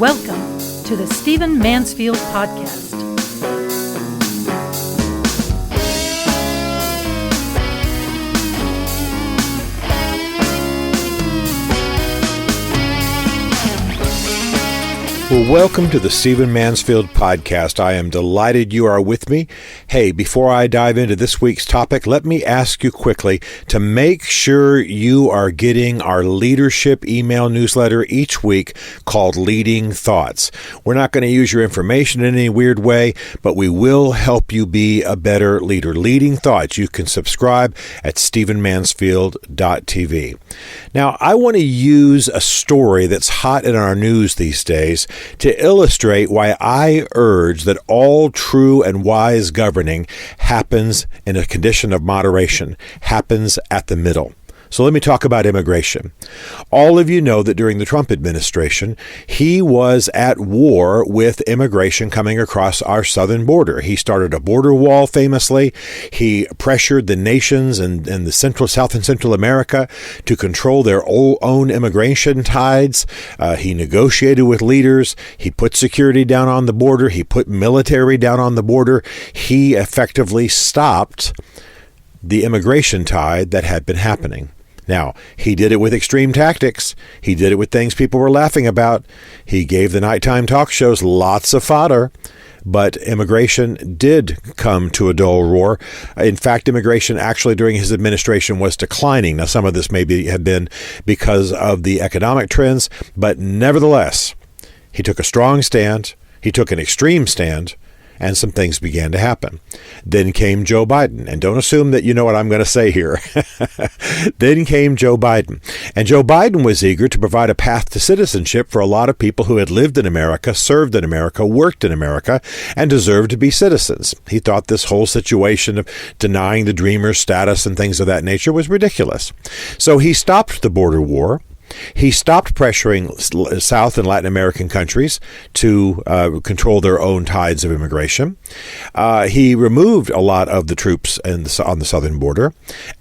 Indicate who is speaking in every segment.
Speaker 1: Welcome to the Stephen Mansfield Podcast.
Speaker 2: Well, welcome to the Stephen Mansfield Podcast. I am delighted you are with me. Hey, before I dive into this week's topic, let me ask you quickly to make sure you are getting our leadership email newsletter each week called Leading Thoughts. We're not going to use your information in any weird way, but we will help you be a better leader. Leading Thoughts. You can subscribe at stephenmansfield.tv. Now, I want to use a story that's hot in our news these days to illustrate why I urge that all true and wise governing happens in a condition of moderation, happens at the middle. So let me talk about immigration. All of you know that during the Trump administration, he was at war with immigration coming across our southern border. He started a border wall famously. He pressured the nations in the South and Central America to control their own immigration tides. He negotiated with leaders. He put security down on the border. He put military down on the border. He effectively stopped the immigration tide that had been happening. Now, he did it with extreme tactics. He did it with things people were laughing about. He gave the nighttime talk shows lots of fodder, but immigration did come to a dull roar. In fact, immigration actually during his administration was declining. Now, some of this may have been because of the economic trends, but nevertheless, he took a strong stand. He took an extreme stand. And some things began to happen. Then came Joe Biden. And don't assume that you know what I'm going to say here. Then came Joe Biden. And Joe Biden was eager to provide a path to citizenship for a lot of people who had lived in America, served in America, worked in America, and deserved to be citizens. He thought this whole situation of denying the dreamer status and things of that nature was ridiculous. So he stopped the border war. He stopped pressuring South and Latin American countries to control their own tides of immigration. He removed a lot of the troops on the southern border.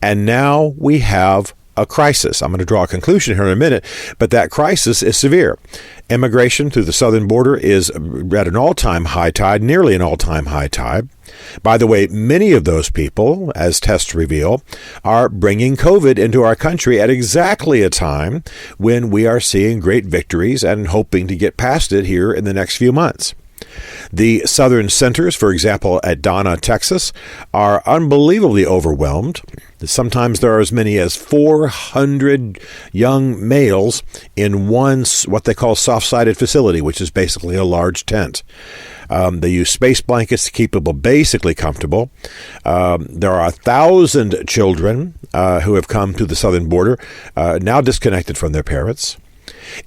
Speaker 2: And now we have a crisis. I'm going to draw a conclusion here in a minute, but that crisis is severe. Immigration through the southern border is at an all-time high tide, nearly an all-time high tide. By the way, many of those people, as tests reveal, are bringing COVID into our country at exactly a time when we are seeing great victories and hoping to get past it here in the next few months. The southern centers, for example, at Donna, Texas, are unbelievably overwhelmed. Sometimes there are as many as 400 young males in one, what they call soft-sided facility, which is basically a large tent. They use space blankets to keep people basically comfortable. There are 1,000 children who have come to the southern border, now disconnected from their parents.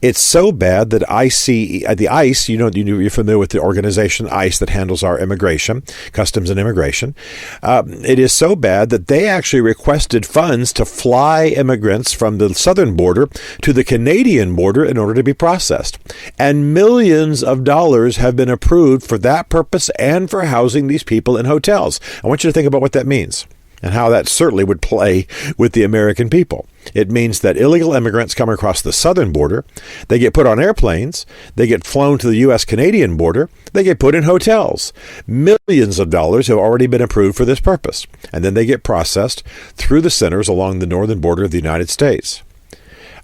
Speaker 2: It's so bad that the ICE, you're familiar with the organization ICE that handles our immigration, customs and immigration. It is so bad that they actually requested funds to fly immigrants from the southern border to the Canadian border in order to be processed. And millions of dollars have been approved for that purpose and for housing these people in hotels. I want you to think about what that means and how that certainly would play with the American people. It means that illegal immigrants come across the southern border, they get put on airplanes, they get flown to the U.S.-Canadian border, they get put in hotels. Millions of dollars have already been approved for this purpose, and then they get processed through the centers along the northern border of the United States.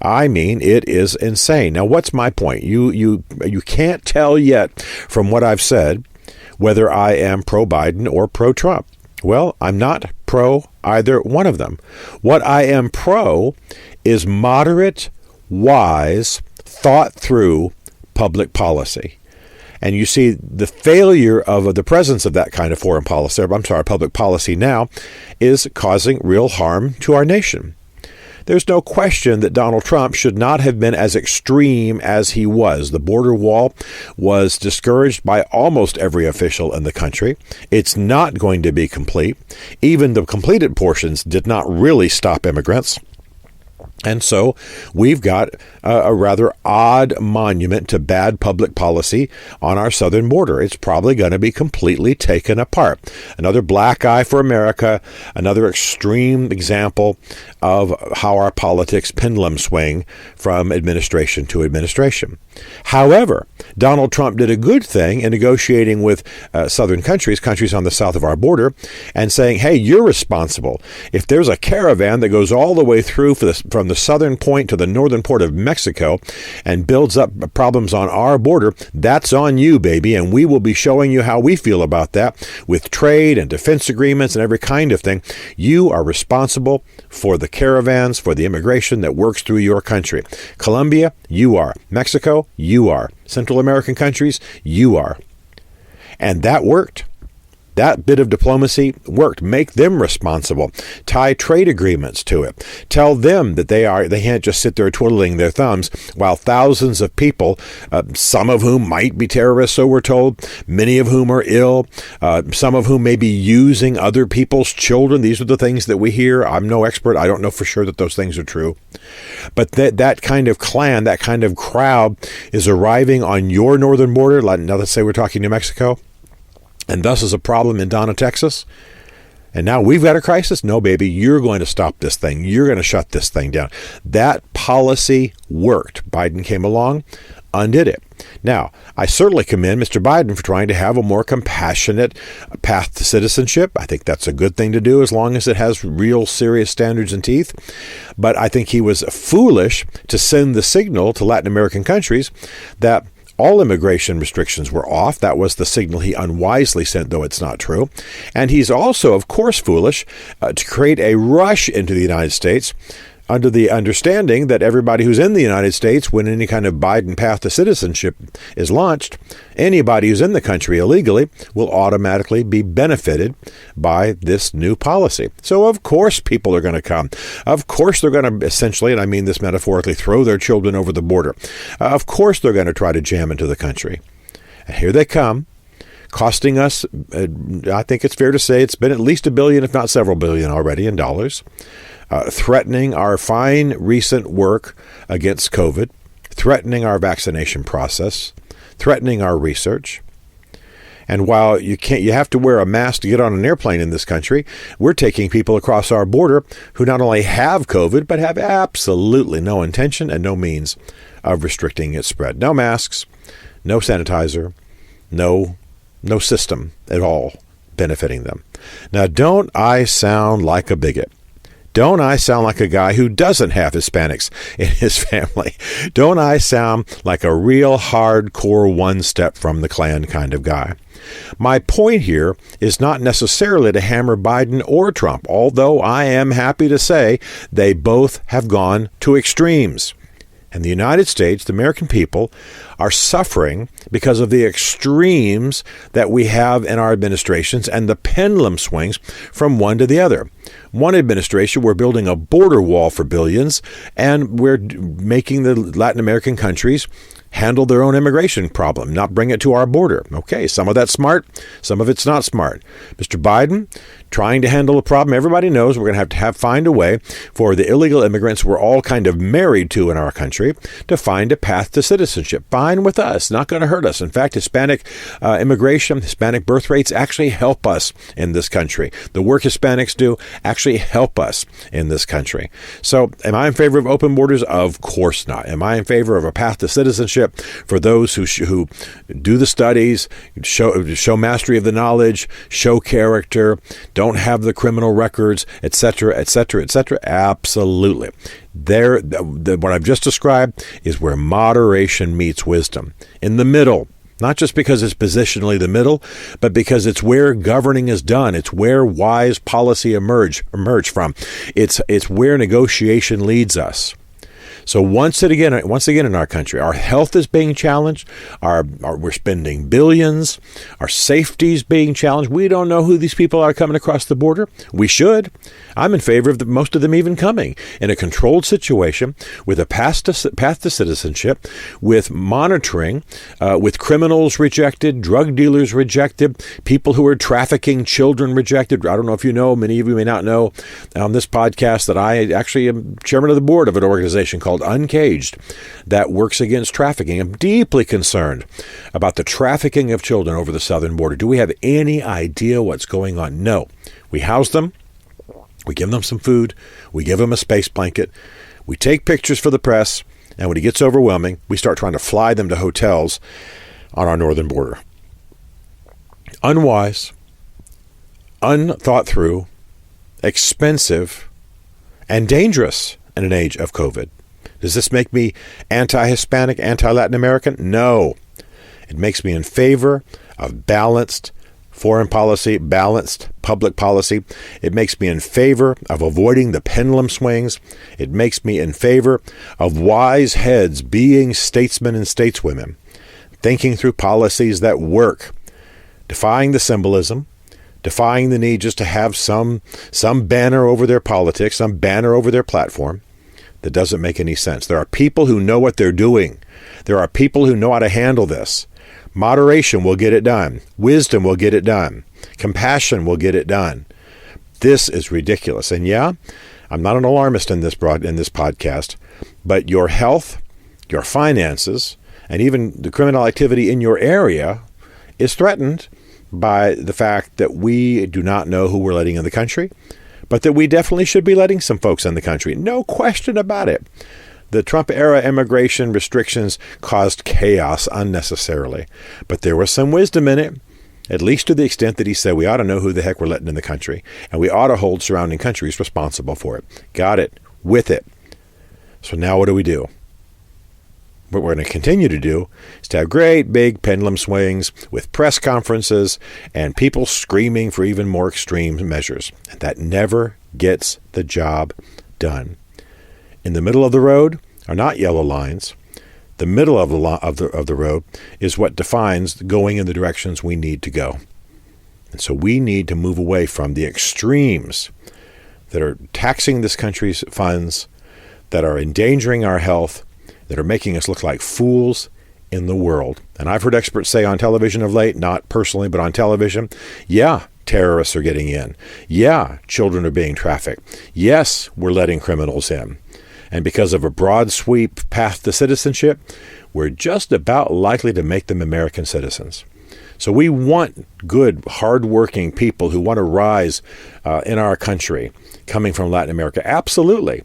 Speaker 2: I mean, it is insane. Now, what's my point? You can't tell yet from what I've said whether I am pro-Biden or pro-Trump. Well, I'm not pro either one of them. What I am pro is moderate, wise, thought-through public policy. And you see the failure of the presence of that kind of public policy now is causing real harm to our nation. There's no question that Donald Trump should not have been as extreme as he was. The border wall was discouraged by almost every official in the country. It's not going to be complete. Even the completed portions did not really stop immigrants. And so we've got a rather odd monument to bad public policy on our southern border. It's probably going to be completely taken apart. Another black eye for America, another extreme example of how our politics pendulum swing from administration to administration. However, Donald Trump did a good thing in negotiating with southern countries on the south of our border, and saying, hey, you're responsible. If there's a caravan that goes all the way through from the southern point to the northern port of Mexico and builds up problems on our border, that's on you, baby, and we will be showing you how we feel about that with trade and defense agreements and every kind of thing. You are responsible for the caravans, for the immigration that works through your country. Colombia, you are. Mexico, you are. Central American countries, you are. And that worked. That bit of diplomacy worked. Make them responsible. Tie trade agreements to it. Tell them that they can't just sit there twiddling their thumbs while thousands of people, some of whom might be terrorists, so we're told, many of whom are ill, some of whom may be using other people's children. These are the things that we hear. I'm no expert. I don't know for sure that those things are true. But that kind of clan, that kind of crowd is arriving on your northern border. Now let's say we're talking New Mexico. And thus is a problem in Donna, Texas. And now we've got a crisis? No, baby, you're going to stop this thing. You're going to shut this thing down. That policy worked. Biden came along, undid it. Now, I certainly commend Mr. Biden for trying to have a more compassionate path to citizenship. I think that's a good thing to do as long as it has real serious standards and teeth. But I think he was foolish to send the signal to Latin American countries that all immigration restrictions were off. That was the signal he unwisely sent, though it's not true. And he's also, of course, foolish to create a rush into the United States under the understanding that everybody who's in the United States, when any kind of Biden path to citizenship is launched, anybody who's in the country illegally will automatically be benefited by this new policy. So, of course, people are going to come. Of course, they're going to essentially, and I mean this metaphorically, throw their children over the border. Of course, they're going to try to jam into the country. And here they come, costing us, I think it's fair to say it's been at least $1 billion, if not several billion already in dollars. Threatening our fine recent work against COVID, threatening our vaccination process, threatening our research. And while you have to wear a mask to get on an airplane in this country, we're taking people across our border who not only have COVID, but have absolutely no intention and no means of restricting its spread. No masks, no sanitizer, no system at all benefiting them. Now, don't I sound like a bigot? Don't I sound like a guy who doesn't have Hispanics in his family? Don't I sound like a real hardcore one step from the Klan kind of guy? My point here is not necessarily to hammer Biden or Trump, although I am happy to say they both have gone to extremes. And the United States, the American people, are suffering because of the extremes that we have in our administrations and the pendulum swings from one to the other. One administration, we're building a border wall for billions, and we're making the Latin American countries handle their own immigration problem, not bring it to our border. Okay, some of that's smart, some of it's not smart. Mr. Biden, trying to handle a problem everybody knows we're going to find a way for the illegal immigrants we're all kind of married to in our country to find a path to citizenship. Fine with us, not going to hurt us. In fact, Hispanic immigration, Hispanic birth rates actually help us in this country. The work Hispanics do actually help us in this country. So am I in favor of open borders? Of course not. Am I in favor of a path to citizenship for those who do the studies, show mastery of the knowledge, show character, don't have the criminal records, etc., etc., etc.? Absolutely. What I've just described is where moderation meets wisdom. In the middle. Not just because it's positionally the middle, but because it's where governing is done. It's where wise policy emerge from. It's where negotiation leads us. So once again in our country, our health is being challenged. We're spending billions. Our safety is being challenged. We don't know who these people are coming across the border. We should. I'm in favor of most of them even coming in a controlled situation with a path to citizenship, with monitoring, with criminals rejected, drug dealers rejected, people who are trafficking children rejected. I don't know if you know, many of you may not know on this podcast that I actually am chairman of the board of an organization called Uncaged that works against trafficking. I'm deeply concerned about the trafficking of children over the southern border. Do we have any idea what's going on? No. We house them. We give them some food. We give them a space blanket. We take pictures for the press. And when it gets overwhelming, we start trying to fly them to hotels on our northern border. Unwise, unthought through, expensive, and dangerous in an age of COVID. Does this make me anti-Hispanic, anti-Latin American? No. It makes me in favor of balanced foreign policy, balanced public policy. It makes me in favor of avoiding the pendulum swings. It makes me in favor of wise heads being statesmen and stateswomen, thinking through policies that work, defying the symbolism, defying the need just to have some banner over their politics, some banner over their platform that doesn't make any sense. There are people who know what they're doing. There are people who know how to handle this. Moderation will get it done. Wisdom will get it done. Compassion will get it done. This is ridiculous. And yeah, I'm not an alarmist in this podcast, but your health, your finances, and even the criminal activity in your area is threatened by the fact that we do not know who we're letting in the country, but that we definitely should be letting some folks in the country. No question about it. The Trump-era immigration restrictions caused chaos unnecessarily, but there was some wisdom in it, at least to the extent that he said we ought to know who the heck we're letting in the country, and we ought to hold surrounding countries responsible for it. Got it. With it. So now what do we do? What we're going to continue to do is to have great big pendulum swings with press conferences and people screaming for even more extreme measures. And that never gets the job done. In the middle of the road are not yellow lines. The middle of the road is what defines going in the directions we need to go. And so we need to move away from the extremes that are taxing this country's funds, that are endangering our health, that are making us look like fools in the world. And I've heard experts say on television of late, not personally, but on television, yeah, terrorists are getting in. Yeah, children are being trafficked. Yes, we're letting criminals in. And because of a broad sweep path to citizenship, we're just about likely to make them American citizens. So we want good, hardworking people who want to rise in our country coming from Latin America. Absolutely.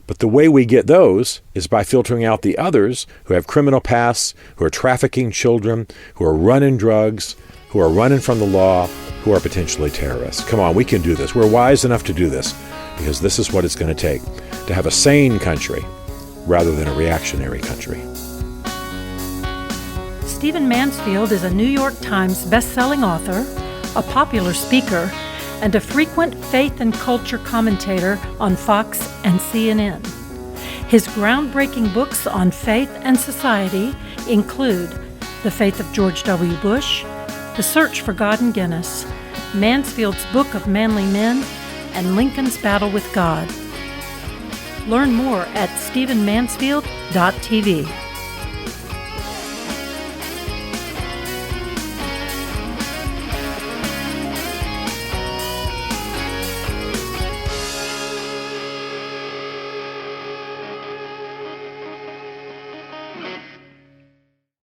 Speaker 2: But the way we get those is by filtering out the others who have criminal pasts, who are trafficking children, who are running drugs, who are running from the law, who are potentially terrorists. Come on, we can do this. We're wise enough to do this because this is what it's going to take to have a sane country rather than a reactionary country.
Speaker 1: Stephen Mansfield is a New York Times best-selling author, a popular speaker, and a frequent faith and culture commentator on Fox and CNN. His groundbreaking books on faith and society include The Faith of George W. Bush, The Search for God in Guinness, Mansfield's Book of Manly Men, and Lincoln's Battle with God. Learn more at stephenmansfield.tv.